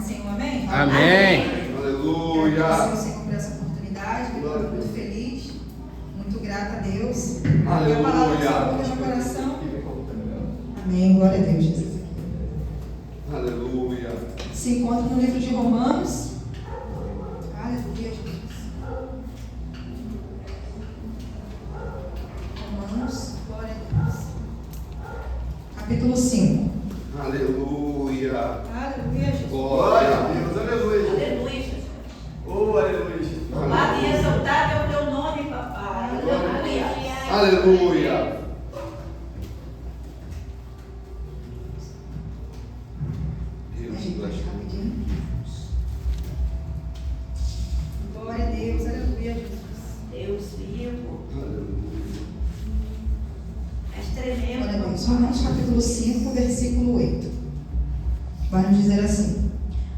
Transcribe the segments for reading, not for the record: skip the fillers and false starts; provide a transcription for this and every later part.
Senhor, amém? Amém. Aleluia. Agradecer ao Senhor por essa oportunidade. Estou muito feliz, muito grata a Deus. Aleluia. E a palavra do Senhor no meu coração. Amém. Glória a Deus, Jesus. Aleluia. Se encontra no livro de Romanos. Aleluia, Jesus. Romanos, glória a Deus. Capítulo 5. Aleluia. Aleluia, Jesus. Glória a Deus. Aleluia. Aleluia, Jesus. Oh, aleluia. Louvado e exaltado é o teu nome, papai. Aleluia. Aleluia. Rapidinho. Glória a Deus, aleluia, Jesus. Deus vivo. Aleluia. És tremendo. Glória a Deus. Romanos capítulo 5, versículo 8. Vai nos dizer assim: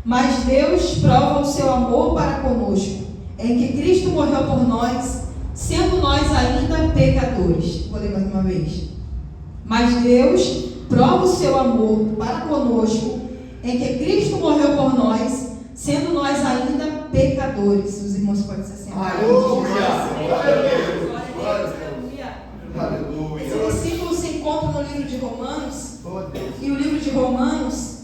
mas Deus prova o seu amor para conosco, em que Cristo morreu por nós, sendo nós ainda pecadores. Vou ler mais uma vez. Mas Deus prova o seu amor para conosco, em que Cristo morreu por nós, sendo nós ainda pecadores. Os irmãos podem se sentar. Aleluia. Aleluia. Esse Aleluia. versículo se encontra no livro de Romanos. Oh, Deus. E o livro de Romanos,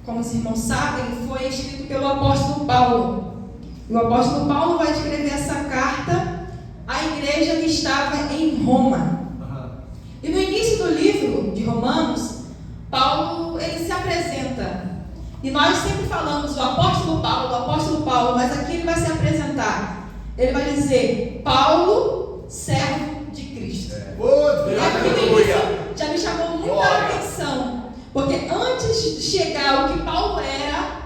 como os irmãos sabem, foi escrito pelo apóstolo Paulo. E o apóstolo Paulo vai escrever essa carta à igreja que estava em Roma. E no início do livro de Romanos, Paulo ele se apresenta. E nós sempre falamos o apóstolo Paulo, mas aqui ele vai se apresentar. Ele vai dizer: Paulo, servo de Cristo. Oh, E Deus. aqui no Aleluia. início já me chamou muita Glória. atenção, porque antes de chegar o que Paulo era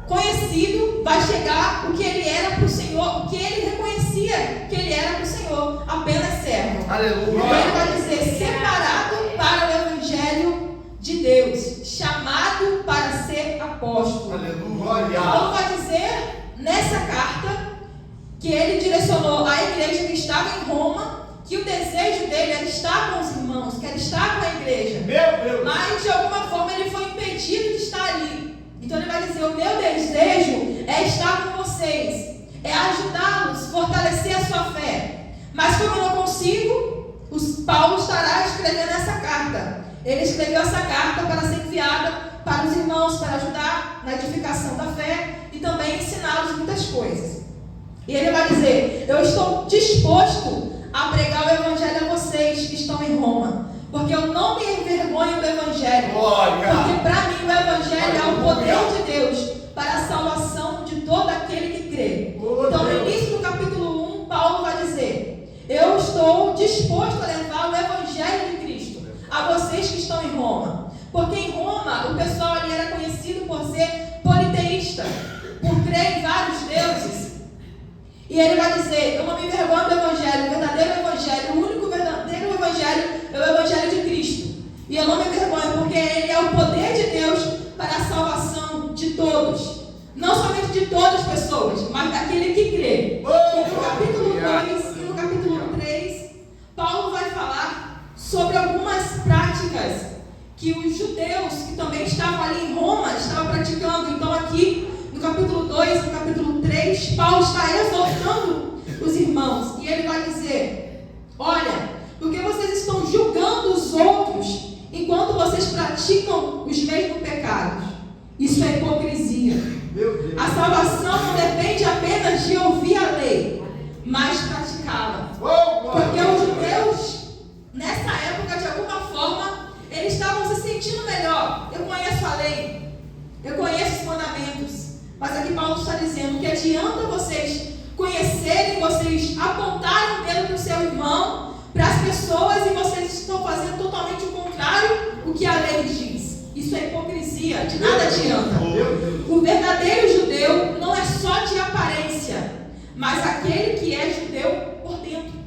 conhecido, vai chegar o que ele era para o Senhor, o que ele reconhecia que ele era para o Senhor, apenas servo. Aleluia. Então ele vai dizer: separado para o Evangelho de Deus, chamado para ser apóstolo. Aleluia. Paulo vai dizer nessa carta que ele direcionou à igreja que estava em Roma, que o desejo dele era estar com os irmãos, que era estar com a igreja. Meu Deus. Mas de alguma forma ele foi impedido de estar ali. Então ele vai dizer: o meu desejo é estar com vocês, é ajudá-los, fortalecer a sua fé. Mas como eu não consigo, Paulo estará escrevendo essa carta. Ele escreveu essa carta para ser enviada para os irmãos, para ajudar na edificação da fé e também ensiná-los muitas coisas. E ele vai dizer: eu estou disposto a pregar o Evangelho a vocês que estão em Roma, porque eu não me envergonho do Evangelho. Glória. Porque para mim o Evangelho é o poder de Deus para a salvação de todo aquele que crê. Então no início do capítulo 1, Paulo vai dizer: eu estou disposto a levar o Evangelho de Cristo a vocês que estão em Roma. Porque em Roma o pessoal ali era conhecido por ser politeísta, por crer em vários deuses. E ele vai dizer: eu não me envergonho do Evangelho, o verdadeiro Evangelho, o único verdadeiro Evangelho é o Evangelho de Cristo. E eu não me envergonho porque ele é o poder de Deus para a salvação de todos. Não somente de todas as pessoas, mas daquele que crê. E no capítulo 2 e no capítulo 3, Paulo vai falar sobre algumas práticas que os judeus que também estavam ali em Roma estavam praticando. Então aqui no capítulo 2 e no capítulo 3, Paulo está exortando os irmãos. E ele vai dizer: olha, porque vocês estão julgando os outros enquanto vocês praticam os mesmos pecados. Isso é hipocrisia. Meu Deus. A salvação não depende apenas de ouvir a lei, mas praticá-la. Porque os judeus, nessa época, de alguma forma, eles estavam se sentindo melhor. Eu conheço a lei, eu conheço os mandamentos. Mas aqui Paulo está dizendo que adianta vocês conhecerem, vocês apontarem o dedo para o seu irmão, para as pessoas, e vocês estão fazendo totalmente o contrário do que a lei diz. Isso é hipocrisia, de nada adianta. O verdadeiro judeu não é só de aparência, mas aquele que é judeu por dentro.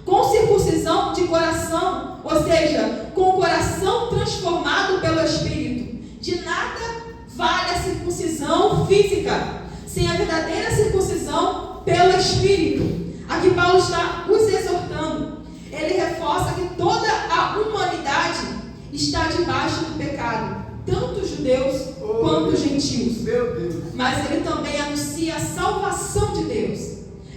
Com circuncisão de coração, ou seja, com o coração transformado pelo Espírito. De nada vale a circuncisão física, sem a verdadeira circuncisão pelo Espírito. Aqui Paulo está os exortando. Ele reforça que toda a humanidade está debaixo do pecado. tanto judeus quanto gentios. Meu Deus. Mas ele também anuncia a salvação de Deus.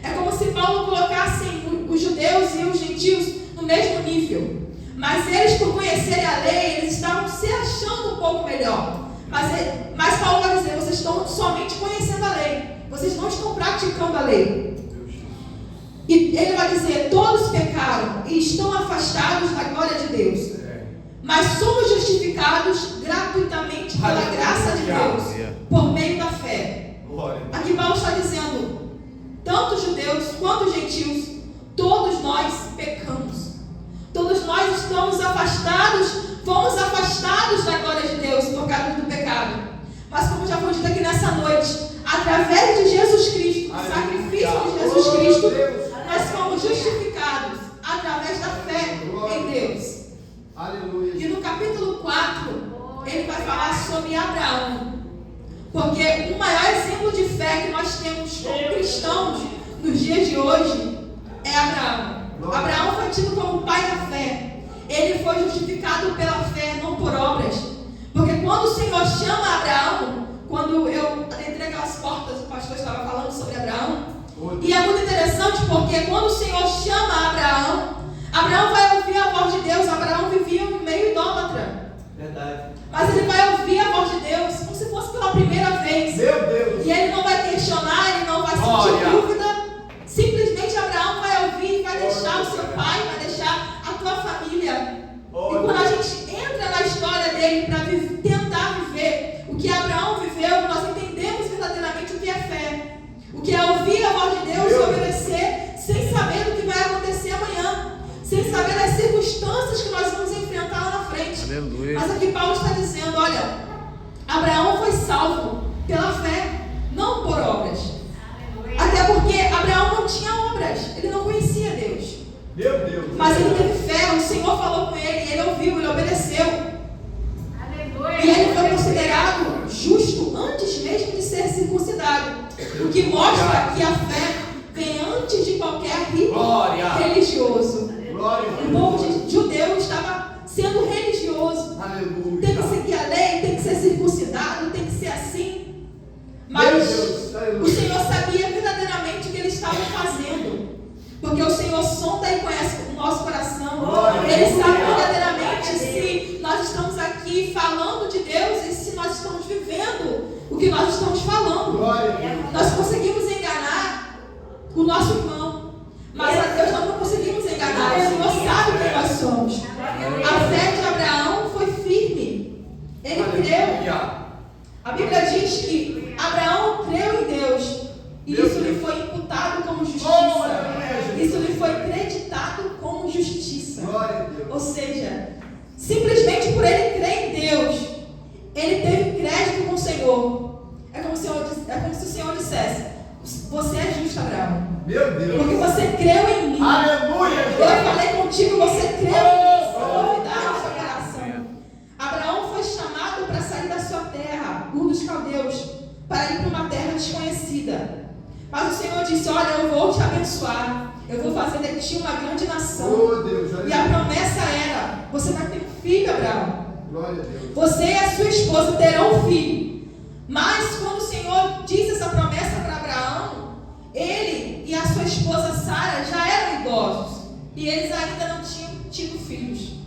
É como se Paulo colocasse os judeus e os gentios no mesmo nível. Mas eles, por conhecerem a lei, eles estavam se achando um pouco melhor. Mas Paulo vai dizer, vocês estão somente conhecendo a lei. Vocês não estão praticando a lei. E ele vai dizer, todos pecaram e estão afastados da glória de Deus. Mas somos justificados gratuitamente pela graça de Deus, por meio da fé. Aqui Paulo está dizendo, tanto judeus quanto gentios, todos nós pecamos. Todos nós estamos afastados, fomos afastados da glória de Deus por causa do pecado. Mas como já foi dito aqui nessa noite, através de Jesus Cristo, o sacrifício de Jesus Cristo, nós fomos justificados através da fé em Deus. Aleluia. E no capítulo 4, ele vai falar sobre Abraão. Porque o maior exemplo de fé que nós temos como cristãos nos dias de hoje é Abraão. Abraão foi tido como pai da fé. Ele foi justificado pela fé, não por obras. Porque quando o Senhor chama Abraão, quando eu entrei aquelas portas, o pastor estava falando sobre Abraão. E é muito interessante porque quando o Senhor chama Abraão, Abraão vai ouvir a voz de Deus. Abraão vivia no meio idólatra. Verdade. Mas ele vai ouvir a voz de Deus como se fosse pela primeira vez. Meu Deus. E ele não vai questionar, ele não vai sentir dúvida. Simplesmente Abraão vai ouvir e vai deixar o seu pai, vai deixar a tua família. E quando a gente entra na história dele para tentar viver o que Abraão viveu, nós entendemos verdadeiramente o que é fé. O que é ouvir a voz de Deus e obedecer sem saber do que vai acontecer amanhã. Sem saber das circunstâncias que nós vamos enfrentar lá na frente. Aleluia. Mas aqui Paulo está dizendo, olha, Abraão foi salvo pela fé, não por obras. Até porque Abraão não tinha obras, ele não conhecia Deus. Meu Deus. Mas ele teve fé, o Senhor falou com ele, ele ouviu, ele obedeceu. E ele foi considerado justo antes mesmo de ser circuncidado. O que mostra que a fé vem antes de qualquer rito religioso. O povo judeu estava sendo religioso. Aleluia. Tem que seguir a lei, tem que ser circuncidado, tem que ser assim. Mas o Senhor sabia verdadeiramente o que eles estavam fazendo. Porque o Senhor sonda e conhece o nosso coração. Ele sabe verdadeiramente se nós estamos aqui falando de Deus e se nós estamos vivendo o que nós estamos falando. Nós conseguimos enganar o nosso irmão, mas a Deus nós não conseguimos enganar. O Senhor sabe quem nós somos. A fé de Abraão foi firme. Ele creu. A Bíblia diz que Abraão creu em Deus e isso lhe foi imputado como justiça. Isso lhe foi creditado como justiça. Ou seja, simplesmente por ele crer em Deus, ele teve crédito com o Senhor. É como se o Senhor dissesse: você é justo, Abraão. Meu Deus. Porque você creu em mim. Aleluia. Eu falei contigo, você creu em mim. Isso é novidade no seu coração. Abraão foi chamado para sair da sua terra, Ur dos Caldeus, para ir para uma terra desconhecida. Mas o Senhor disse: olha, eu vou te abençoar. Eu vou fazer de ti uma grande nação. E a promessa era: você vai ter um filho, Abraão. Glória a Deus. Você e a sua esposa terão um filho. Mas quando o Senhor disse essa promessa para Abraão, ele e a sua esposa Sara já eram idosos. E eles ainda não tinham tido filhos.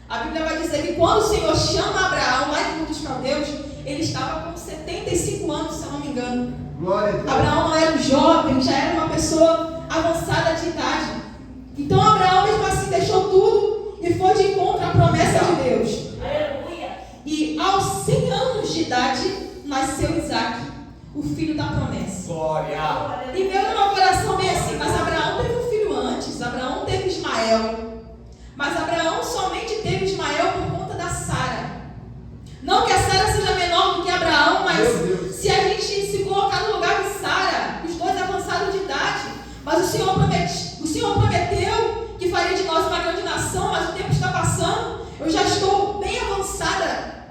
A Bíblia vai dizer que quando o Senhor chama Abraão lá em Ur dos Caldeus, ele estava com 75 anos, se eu não me engano. Glória a Deus. Abraão não era um jovem, já era uma pessoa avançada de idade. Então Abraão mesmo assim deixou tudo e foi de encontro à promessa de Deus. E aos 100 anos de idade nasceu Isaac, o filho da promessa. Glória. E veio no meu coração bem assim: mas Abraão teve um filho antes, Abraão teve Ismael. Mas Abraão somente teve Ismael por conta da Sara. Não que a Sara seja menor do que Abraão, mas se a gente se colocar no lugar de Sara, os dois avançados de idade, mas o Senhor prometeu que faria de nós uma grande nação, mas o tempo está passando, eu já estou bem avançada.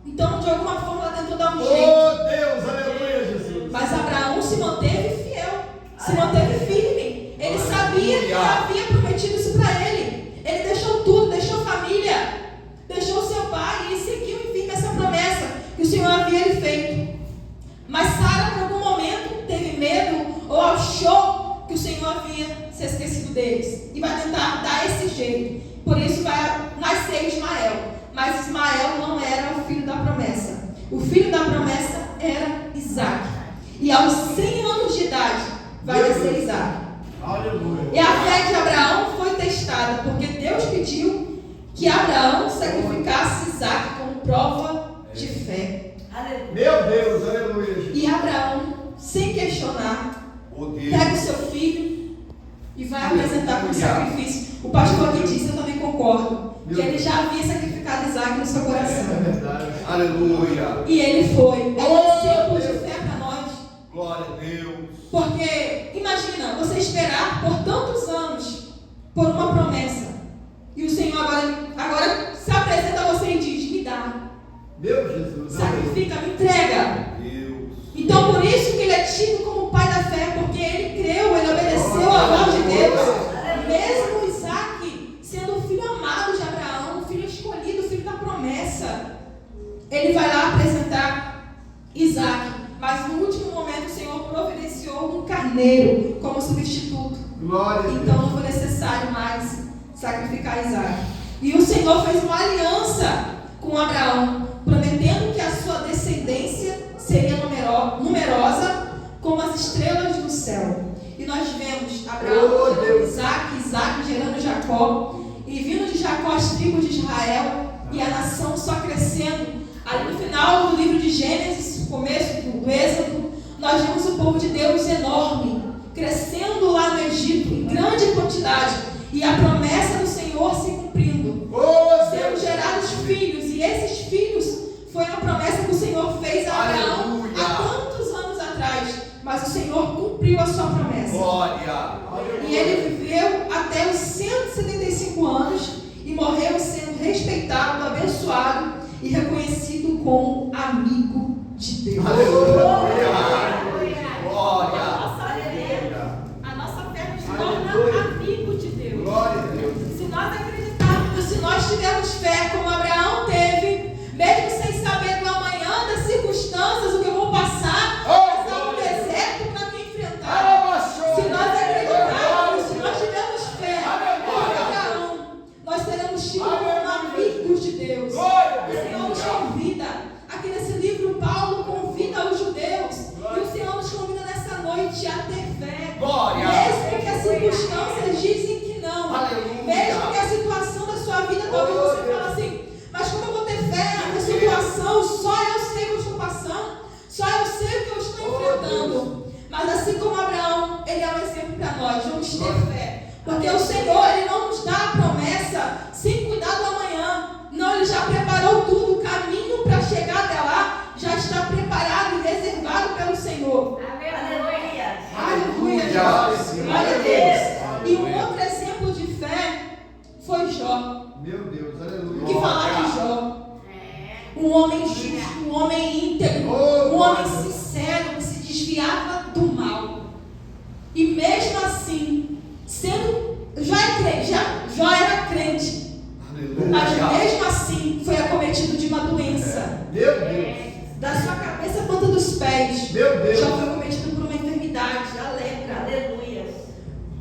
Então, de alguma forma, ela tentou dar um jeito. Oh Deus, aleluia, Jesus. Mas Abraão se manteve fiel, se manteve firme. Ele sabia que havia prometido isso para ele. Ele deixou tudo, deixou família, deixou seu pai e seguiu em firme essa promessa. mas Ismael não era o filho da promessa. O filho da promessa era Isaac. E aos 100 anos de idade vai nascer Isaac. Aleluia. E a fé de Abraão foi testada, porque Deus pediu que Abraão sacrificasse Isaac como prova de fé. Meu Deus, aleluia. E Abraão, sem questionar, pega o seu filho e vai apresentar como sacrifício. O pastor aqui disse, eu também concordo, que ele já havia sacrificado Isaac no seu coração. É verdade. Aleluia. E ele foi. É um exemplo de fé para nós. Glória a Deus. Porque, imagina, você esperar por tantos anos por uma promessa. E o Senhor agora se apresenta a você e diz, me dá. Meu Jesus. Sacrifica, me entrega. Deus. Então, por isso que ele é tido como pai da fé, porque ele creu, ele obedeceu à voz de Deus. Mesmo Isaac sendo o filho amado de Abraão, o filho escolhido, o filho da promessa, ele vai lá apresentar Isaac. Mas no último momento o Senhor providenciou um carneiro como substituto. Glória a Deus. Então não foi necessário mais sacrificar Isaac. E o Senhor fez uma aliança com Abraão, prometendo que a sua descendência seria numerosa como as estrelas do céu. E nós vemos Abraão gerando Isaac gerando Jacó, e vindo de Jacó as tribos de Israel, e a nação só crescendo. Ali no final do livro de Gênesis, começo do Êxodo, nós vemos o povo de Deus enorme, crescendo lá no Egito, em grande quantidade, e a promessa do Senhor se cumprindo. Sendo gerados filhos, e esses filhos foi a promessa que o Senhor fez a Abraão há tantos anos atrás, mas o Senhor cumpriu a sua promessa. Glória. E ele viveu até os 175 anos e morreu sendo respeitado, abençoado e reconhecido como amigo de Deus. Aleluia. A nossa fé nos torna amigo de Deus. Glória a Deus. Se nós acreditarmos, se nós tivermos fé como Abraão teve, mesmo sem saber do amanhã, das circunstâncias, o que eu vou passar, passar um deserto para me enfrentar. Se nós acreditarmos, se nós tivermos fé como Abraão, nós seremos tidos como amigos de Deus. O Senhor nos convida. Aqui nesse livro, Paulo convida os judeus. E o Senhor nos convida nessa noite a ter fé. Mesmo que as circunstâncias dizem que não. Mesmo que a situação da sua vida, talvez você fale assim, mas como eu vou ter fé na situação? Só eu sei o que eu estou passando. Só eu sei o que eu estou enfrentando. Mas assim como Abraão, ele é um exemplo para nós. Vamos ter fé. Porque o Senhor, ele não nos dá a promessa sem cuidar do amanhã. Não, ele já preparou tudo. O caminho para chegar até lá já está preparado e reservado pelo Senhor. Aleluia. Aleluia, Jesus. Glória a Deus. E um outro exemplo de fé foi Jó. Meu Deus, aleluia. O que falar de Jó? Um homem justo, um homem íntegro, um homem sincero, que se desviava do mal. E mesmo assim, Jó era crente. Mas mesmo assim foi acometido de uma doença. Meu Deus. Da sua cabeça à ponta dos pés. Meu Deus. Jó foi acometido por uma enfermidade, a lepra. Aleluia.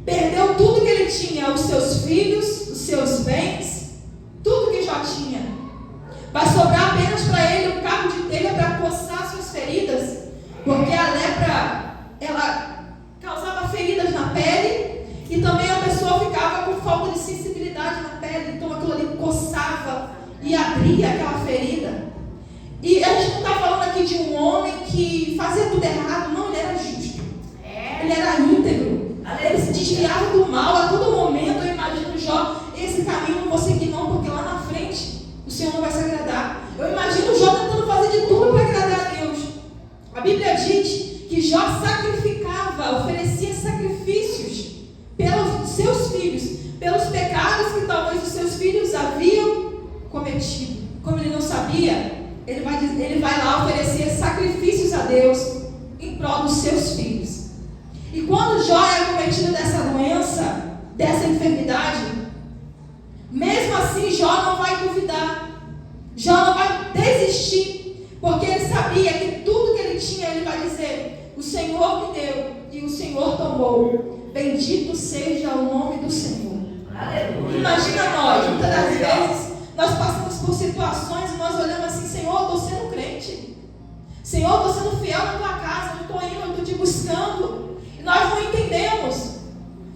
Perdeu tudo que ele tinha, os seus filhos, os seus bens, tudo que Jó tinha. Vai sobrar apenas para ele um cabo de telha para coçar suas feridas, porque a lepra, ela causava feridas na pele e também a pessoa ficava com falta de sensibilidade na pele, então aquilo ali coçava e abria aquela ferida. E a gente não está falando aqui de um homem que fazia tudo errado, não, ele era justo. Ele era íntegro. Ele se desviava do mal a todo momento. Eu imagino Jó, esse caminho não vou seguir não, porque lá na frente o Senhor não vai se agradar. Eu imagino Jó tentando fazer de tudo para agradar a Deus. A Bíblia diz que Jó sacrificava, oferecia sacrifícios pelos seus filhos, pelos pecados que talvez os seus filhos haviam cometido. Como ele não sabia, ele vai lá oferecer sacrifícios a Deus em prol dos seus filhos. E quando Jó é acometido dessa doença, dessa enfermidade, mesmo assim Jó não vai duvidar. Jó não vai desistir, porque ele sabia que tudo que ele tinha, ele vai dizer: o Senhor me deu e o Senhor tomou. Bendito seja o nome do Senhor. Aleluia. Imagina nós, muitas das vezes, nós passamos por situações e nós olhamos assim, Senhor, eu estou sendo crente. Senhor, eu estou sendo fiel na tua casa, eu estou indo, eu estou te buscando. E nós não entendemos.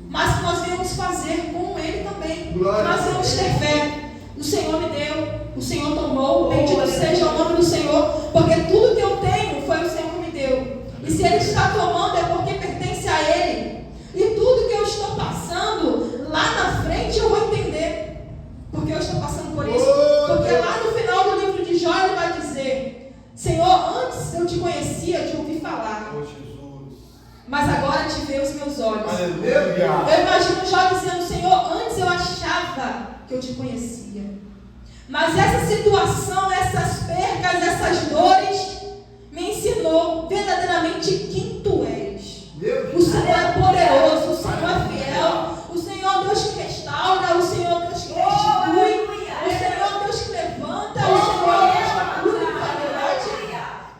Mas que nós viemos fazer como Ele também. Glória Nós viemos ter fé. O Senhor me deu, o Senhor tomou, bendito seja o nome do Senhor, porque tudo que eu tenho foi o Senhor que me deu. E se Ele está tomando é porque pertence a Ele. E tudo que eu estou passando, lá na frente eu vou entender. Porque eu estou passando por isso. Porque lá no final do livro de Jó ele vai dizer: Senhor, antes eu te conhecia de ouvir falar, Oh, Jesus. mas agora te vê os meus olhos. Aleluia. Eu imagino Jó dizendo: Senhor, antes eu achava que eu te conhecia, mas essa situação, essas percas, essas dores me ensinou verdadeiramente quem tu és. O Senhor é poderoso, o Senhor é fiel, o Senhor é Deus que restaura, o Senhor é Deus que restitui, o Senhor é Deus que levanta, o Senhor é Deus que cura a enfermidade.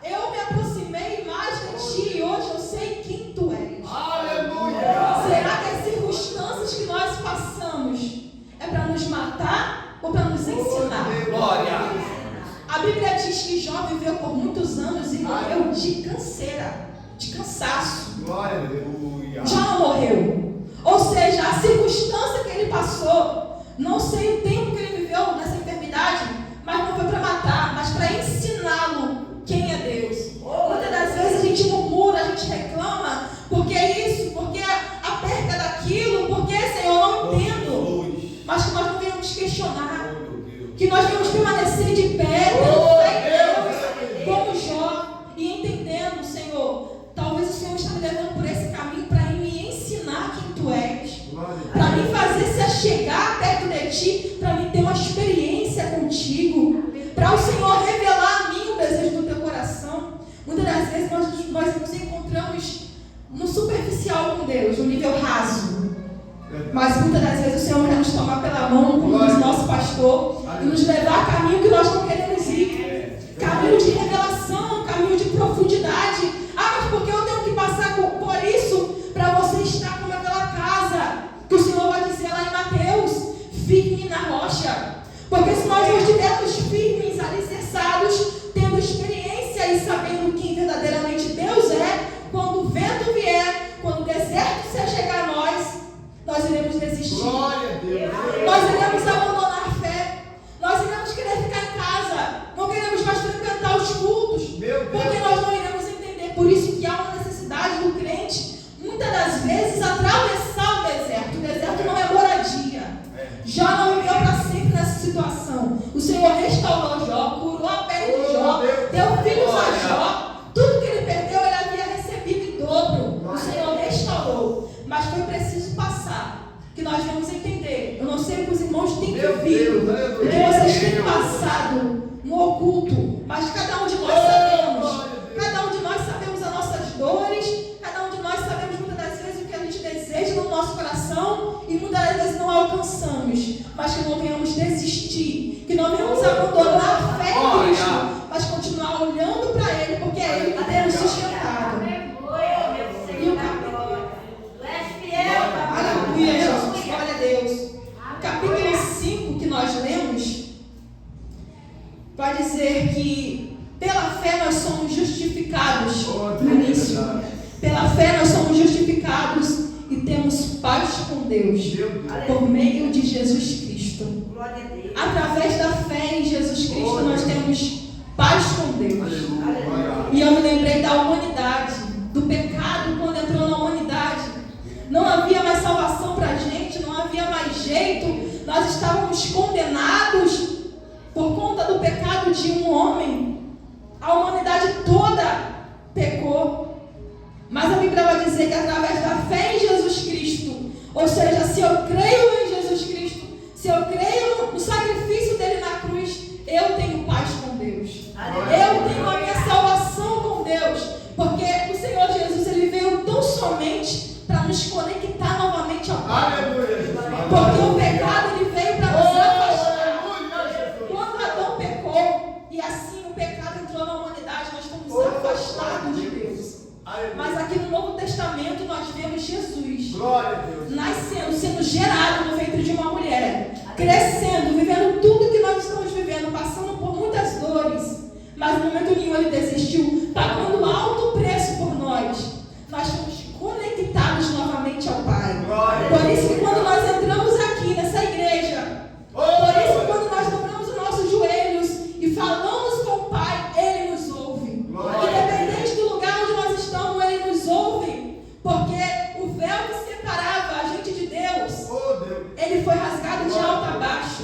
Eu me aproximei mais de ti e hoje eu sei quem tu és. Aleluia. Será que as circunstâncias que nós passamos é para nos matar ou para nos ensinar? Glória. A Bíblia diz que Jó viveu por muitos anos e morreu de canseira, de cansaço. Glória a Deus. Aleluia. Jó não morreu. Ou seja, a circunstância que ele passou, não sei o tempo que ele viveu nessa enfermidade, mas não foi para matar, mas para ensiná-lo quem é Deus. Muitas das vezes a gente murmura, a gente reclama, porque é isso, porque a perca daquilo, porque, Senhor, eu não entendo. Mas que nós não venhamos questionar, que nós venhamos permanecer de pé, tendo fé em Deus, como Jó, e entendendo, Senhor, talvez o Senhor está me levando por esse caminho para me ensinar quem tu és, para me fazer se achegar perto de ti, para me ter uma experiência contigo, para o Senhor revelar a mim o desejo do teu coração. Muitas das vezes nós nos encontramos no superficial com Deus, no nível raso. Mas muitas das vezes o Senhor quer nos tomar pela mão, como diz nosso pastor, e nos levar a caminho que nós não queremos ir. Caminho de revelação, caminho de profundidade. Ah, mas por que eu tenho que passar por isso para você estar como aquela casa? Que o Senhor vai dizer lá em Mateus: firme na rocha. Porque se nós não estivermos firmes, alicerçados, tendo experiência e sabendo quem verdadeiramente Deus é, quando o vento vier, quando o deserto se achegar a nós iremos desistir. Glória a Deus. Nós iremos abandonar a fé. Nós iremos querer ficar em casa. Não queremos mais frequentar os cultos. Porque nós não iremos entender. Por isso que há uma necessidade do crente, muitas das vezes, atravessar o deserto. O deserto não é moradia. Jó não viveu para sempre nessa situação. O Senhor restaurou Jó, curou a pele de Jó, deu filhos a Jó. Tudo que ele perdeu, ele havia recebido em dobro. O Senhor restaurou. Mas foi preciso passar, que nós vamos entender. Eu não sei o que os irmãos têm vivido, o que vocês têm passado no oculto, mas cada um de nós sabemos. Cada um de nós sabemos as nossas dores, cada um de nós sabemos muitas das vezes o que a gente deseja no nosso coração e muitas das vezes não alcançamos, mas que não venhamos desistir, que não venhamos abandonar a fé em Cristo, mas continuar olhando para Ele, porque é Ele que tem nos sustentado. E o capítulo... Aleluia, Jesus, glória a Deus. O capítulo 5 que nós lemos vai dizer que pela fé nós somos justificados. No início, pela fé nós somos justificados e temos paz com Deus por meio de Jesus Cristo. Através da fé em Jesus Cristo nós temos paz com Deus. E eu me lembrei da humanidade, do pecado quando entrou na humanidade. Não havia mais salvação para a gente, não havia mais jeito. Nós estávamos condenados por conta do pecado de um homem. A humanidade toda pecou. Mas a Bíblia vai dizer que através da fé em Jesus Cristo, ou seja, se eu creio em Jesus Cristo, se eu creio no sacrifício dele na cruz, eu tenho paz com Deus. Eu tenho a minha salvação com Deus. Porque o Senhor Jesus, ele veio tão somente para nos conectar novamente ao Pai. Porque o pecado ele veio para nos afastar. Quando Adão pecou e assim o pecado entrou na humanidade, nós fomos afastados de Deus. Mas aqui no Novo Testamento nós vemos Jesus nascendo, sendo gerado no ventre de uma mulher, crescendo, vivendo tudo que nós estamos vivendo, passando momento nenhum ele desistiu, pagando alto preço por nós. Nós fomos conectados novamente ao Pai. Por isso que quando nós entramos aqui nessa igreja, por isso que quando nós dobramos os nossos joelhos e falamos com o Pai, Ele nos ouve. Independente do lugar onde nós estamos, Ele nos ouve. Porque o véu que separava a gente de Deus, ele foi rasgado de alto a baixo.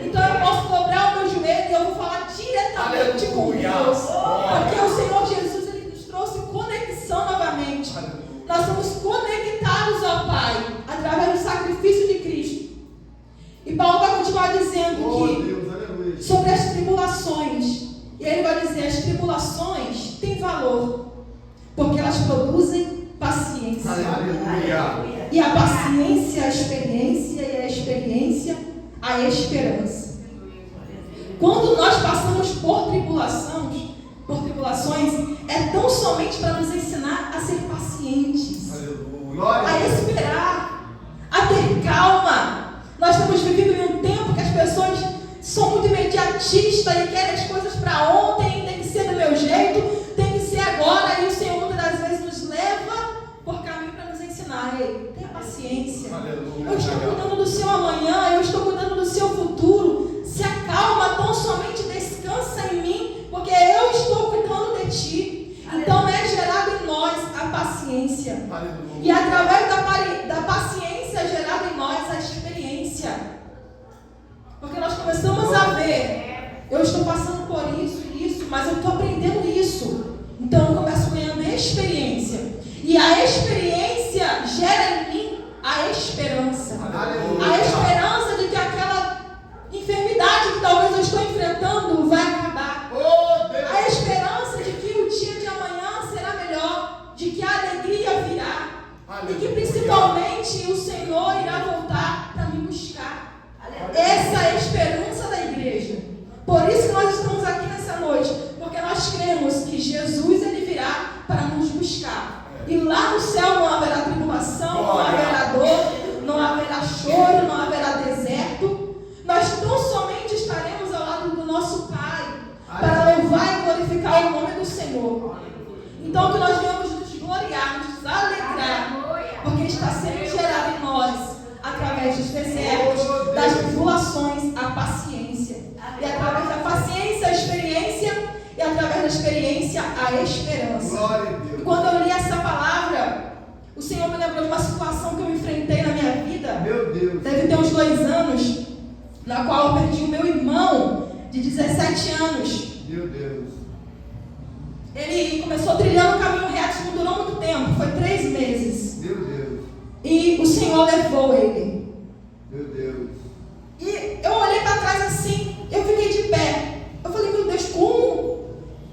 Então eu posso dobrar o meu joelho e eu vou falar diretamente com Deus. Porque o Senhor Jesus, Ele nos trouxe conexão novamente. Nós somos conectados ao Pai através do sacrifício de Cristo. E Paulo vai continuar dizendo que sobre as tribulações, e ele vai dizer: as tribulações têm valor, porque elas produzem paciência. Aleluia. E a paciência, a experiência, e a experiência, a esperança. Quando nós passamos por tribulações, é tão somente para nos ensinar a ser pacientes, a esperar, a ter calma. Nós estamos vivendo em um tempo que as pessoas são muito imediatistas e querem as coisas para ontem, tem que ser do meu jeito, tem que ser agora, e o Senhor muitas das vezes nos leva por caminho para nos ensinar: ei, tenha paciência. Eu estou cuidando do seu amanhã, eu estou cuidando do seu futuro. Se acalma, tão somente descansa em mim, porque eu estou cuidando de ti. Então é gerado em nós a paciência. E através da paciência é gerada em nós a experiência. Porque nós começamos a ver: eu estou passando por isso e isso, mas eu estou aprendendo isso. Então eu começo ganhando experiência. E a experiência gera em mim a esperança. A esperança de que aquela enfermidade que talvez eu estou enfrentando vai acabar. A esperança de que o dia de amanhã será melhor, de que a alegria virá, e que principalmente o Senhor irá voltar para me buscar. Essa é a esperança da igreja. Por isso que nós estamos aqui nessa noite, porque nós cremos que Jesus, Ele virá para nos buscar. E lá no céu não haverá tribulação, não haverá dor, não haverá choro, não haverá deserto. Nós tão somente estaremos ao lado do nosso Pai para louvar e glorificar o nome do Senhor. Então que nós venhamos nos gloriar, nos alegrar, porque está sendo gerado em nós, através dos desertos, das tribulações, a paciência. E através da paciência, a experiência, e através da experiência, a esperança. E quando eu li essa palavra, o Senhor me lembrou de uma situação que eu enfrentei na minha vida. Meu Deus. Deve ter uns 2 anos, na qual eu perdi o meu irmão de 17 anos. Meu Deus. Ele começou trilhando o caminho reto, não durou muito tempo, foi 3 meses. Meu Deus. E o Senhor levou ele. Meu Deus. E eu olhei para trás assim, eu fiquei de pé. Eu falei: meu Deus, como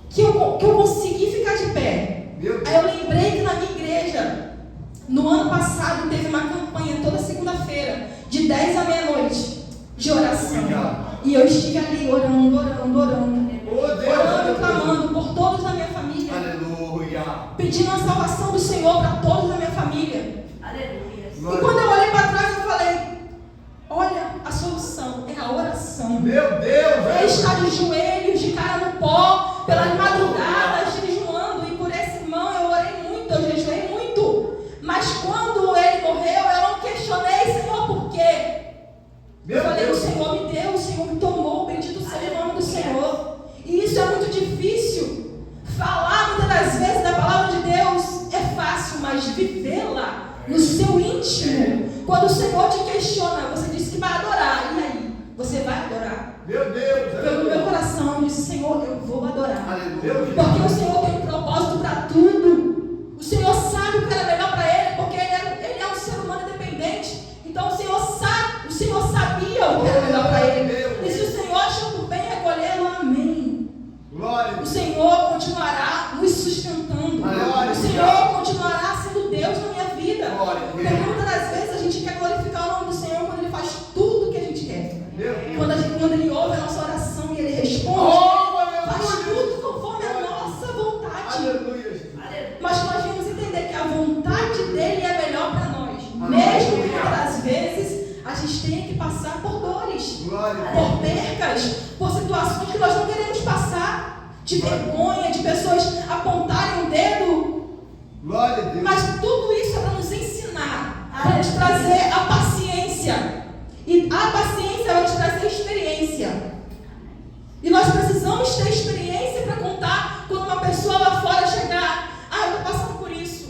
que eu consegui ficar de pé? Meu Deus. Aí eu lembrei que na minha igreja, no ano passado, teve uma campanha toda segunda-feira, de 10 à meia-noite, de oração. E eu estive ali orando, orando e clamando por todos da minha família. Aleluia. Pedindo a salvação do Senhor para todos da minha família. E quando eu olhei para trás, eu falei: olha, a solução é a oração. Meu Deus. É estar de joelhos, de cara no pó, pelas madrugadas, jejuando. E por esse irmão eu orei muito, eu jejuei muito. Mas quando ele morreu, eu não questionei: Senhor, por quê? Eu falei: o Senhor me deu, o Senhor me tomou, bendito seja o nome do Senhor. E isso é muito difícil. Falar muitas das vezes da palavra de Deus é fácil, mas vivê-la no seu íntimo, quando o Senhor te questiona, você disse que vai adorar, e aí? Você vai adorar? Meu Deus. Pelo meu coração, eu disse: Senhor, eu vou adorar. Aleluia. Porque o Senhor tem um propósito para tudo. O Senhor sabe o que era melhor para ele, porque ele é um ser humano independente. Então o Senhor sabe, o Senhor sabia o que era melhor para ele. E se o Senhor achou por bem recolhê-lo, amém. Glória. O Senhor continuará nos sustentando. Aleluia. O Senhor continuará sendo Deus na minha vida. Glória. Porque muitas das vezes a gente quer glorificar o nome do Senhor quando Ele faz tudo o que a gente quer. Quando Ele ouve a nossa oração e Ele responde, faz tudo conforme a nossa vontade. Aleluia. Mas nós vamos entender que a vontade dEle é melhor para nós. Mesmo que muitas vezes a gente tenha que passar por dores, Glória. por percas, por situações que nós não queremos passar. de vergonha, de pessoas apontarem o dedo. Glória a Deus. Mas tudo isso é para nos ensinar, para nos trazer a paciência. E a paciência vai nos trazer experiência. E nós precisamos ter experiência para contar quando uma pessoa lá fora chegar. Ah, eu estou passando por isso.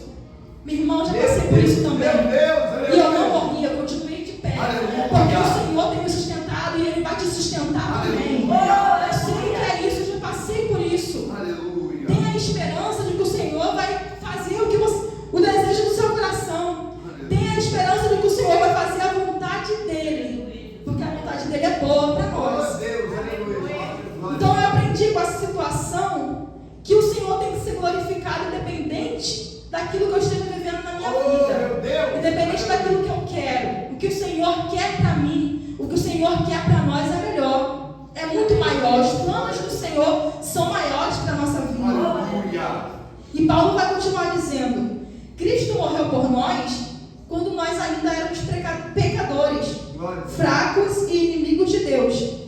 Meu irmão, já passei por isso também. Meu Deus, E eu não morri, eu continuei de pé. Aleluia. Porque o Senhor tem me sustentado e Ele vai te sustentar também. Aleluia. Eu sei o que é isso, eu já passei por isso. Aleluia. Tenha a esperança de que o Senhor vai fazer o desejo do seu coração. Tenha a esperança de que o Senhor vai fazer a vontade dEle. Porque a vontade dEle é boa para Glória a nós. Deus, aleluia. Então eu aprendi com essa situação que o Senhor tem que ser glorificado independente daquilo que eu esteja vivendo na minha vida. Meu Deus. Independente daquilo que eu quero. O que o Senhor quer para mim, o que o Senhor quer para nós é melhor. É muito maior. Os planos do Senhor são maiores para a nossa vida. Aleluia. E Paulo vai continuar dizendo: Cristo morreu por nós quando nós ainda éramos pecadores, fracos e inimigos de Deus.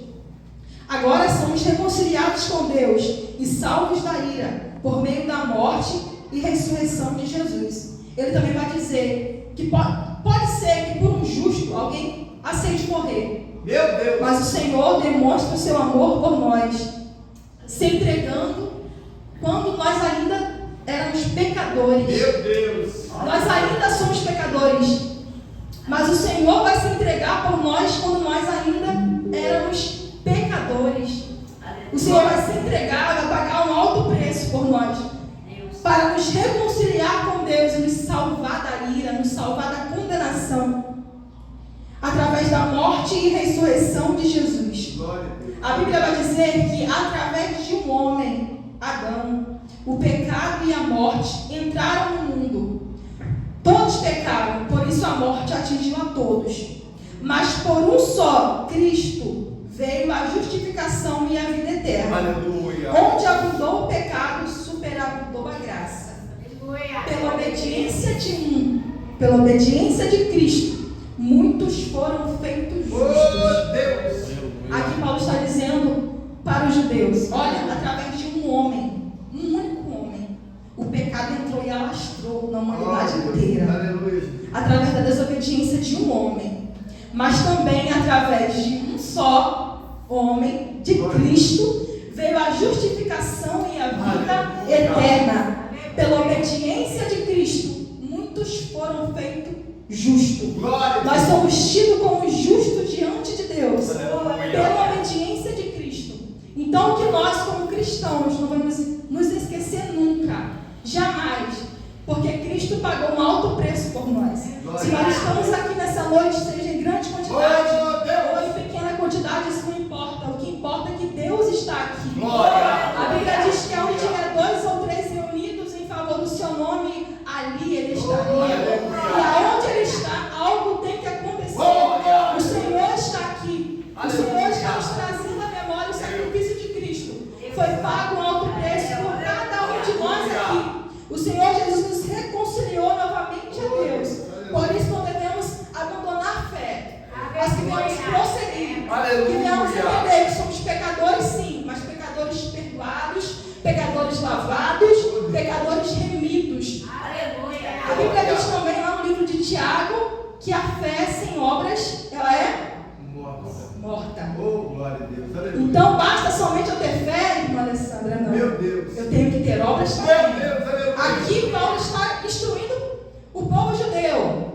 Agora somos reconciliados com Deus e salvos da ira por meio da morte e ressurreição de Jesus. Ele também vai dizer que pode ser que por um justo alguém aceite morrer. Meu Deus. Mas o Senhor demonstra o seu amor por nós, se entregando quando nós ainda éramos pecadores. Meu Deus. Nós ainda somos pecadores, mas o Senhor vai se entregar por nós quando nós ainda éramos pecadores. O Senhor vai se entregar, vai pagar um alto preço por nós, para nos reconciliar com Deus e nos salvar da ira, nos salvar da condenação, através da morte e ressurreição de Jesus. Glória a Deus. A Bíblia vai dizer que através de um homem, Adão, o pecado e a morte entraram no mundo. Todos pecaram, por isso a morte atingiu a todos. Mas por um só, Cristo, veio a justificação e a vida eterna. Aleluia. Onde abundou o pecado, superabundou a graça. Pela obediência de Cristo, muitos foram feitos justos. Oh, Deus. Aqui Paulo está dizendo para os judeus: olha, através de um homem, um único homem, o pecado entrou e alastrou na humanidade inteira. Aleluia. Através da desobediência de um homem, mas também através de um só homem, de Cristo, veio a justificação e a vida eterna. Pela obediência de Cristo, muitos foram feitos justos. Glória. Nós somos tidos como justos diante de Deus, Aleluia. pela obediência de Cristo. Então, que nós, como cristãos, não vamos nos esquecer nunca, jamais, porque Cristo pagou um alto preço por nós. Se nós estamos aqui nessa noite, seja em grande quantidade ou em pequena quantidade, isso não importa. O que importa é que Deus está aqui. A Bíblia diz que onde tiver 2 ou 3 reunidos em favor do seu nome, ali Ele estaria. E aonde Ele está, algo tem que acontecer. O Senhor está aqui. O Senhor está nos trazendo à memória o sacrifício de Cristo. Foi pago um alto preço por cada um de nós aqui. O Senhor Jesus nos reconciliou novamente a Deus. Por isso não devemos abandonar a fé, mas que devemos prosseguir. Que devemos entender que somos pecadores, sim, mas pecadores perdoados, pecadores lavados, pecadores remidos. A Bíblia diz também lá no livro de Tiago que a fé sem obras, ela é morta. Oh, glória a Deus. Aleluia. Então basta somente eu ter fé, irmã Alessandra? Não. Meu Deus. Eu tenho que ter obras também. Meu Deus, aleluia. Aqui Paulo está instruindo o povo judeu.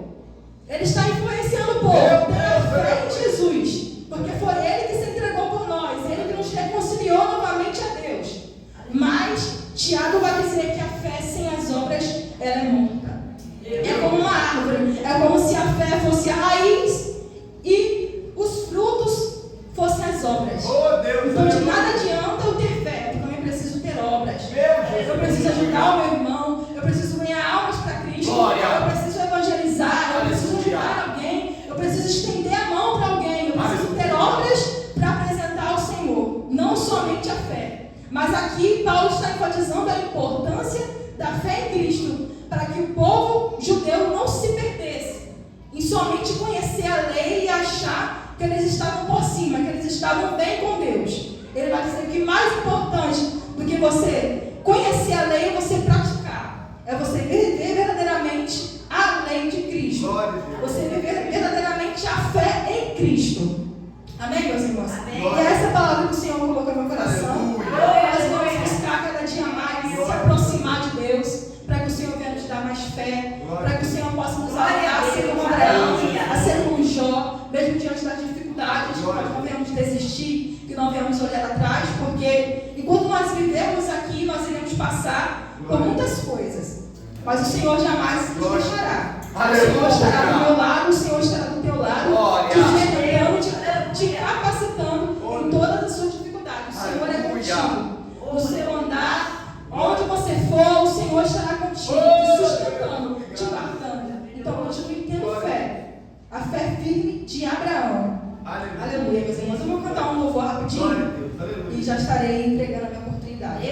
Ele está influenciando o povo pela fé em Jesus. Porque foi Ele que se entregou por nós. Ele que nos reconciliou novamente a Deus. Mas Tiago vai dizer que a fé sem as obras, ela é morta. É como uma árvore. É como se a fé fosse a raiz e os frutos fossem as obras. Oh, Deus. Então de aleluia. nada adianta eu ter fé. Eu também preciso ter obras. Meu Eu preciso ajudar o meu irmão. Eu preciso ganhar almas para Cristo. Glória. Eu preciso evangelizar. Eu preciso Aleluia. ajudar alguém. Eu preciso estender a mão para alguém. Eu preciso ter obras para apresentar ao Senhor. Não somente a fé. Mas aqui Paulo está enfatizando a importância da fé em Cristo, para que o povo judeu não se perdesse em somente conhecer a lei e achar que eles estavam por cima, que eles estavam bem com Deus. Ele vai dizer que mais importante do que você conhecer a lei e você praticar. É você viver verdadeiramente a lei de Cristo. Glória a Deus. Você viver verdadeiramente a fé em Cristo. Amém, meus irmãos? Amém. E é essa palavra que o Senhor colocou no meu coração. Nós vamos buscar cada dia mais se aproximar de Deus, para que o Senhor venha nos dar mais fé, para que o Senhor possa nos ajudar a ser como Abraão, a ser como Jó, mesmo diante das dificuldades, que nós não venhamos desistir, que não venhamos olhar atrás, porque enquanto nós vivemos aqui, nós iremos passar por muitas coisas, mas o Senhor jamais nos deixará. O Senhor estará do meu lado, o Senhor estará do teu lado, te orientando, te capacitando em todas as suas dificuldades. O Senhor é contigo. No seu andar, onde você for, o Senhor estará contigo, te sustentando, te guardando. Então, continue tendo fé. A fé firme de Abraão. Aleluia, meus irmãos. Eu vou cantar um louvor rapidinho e já estarei entregando a minha oportunidade.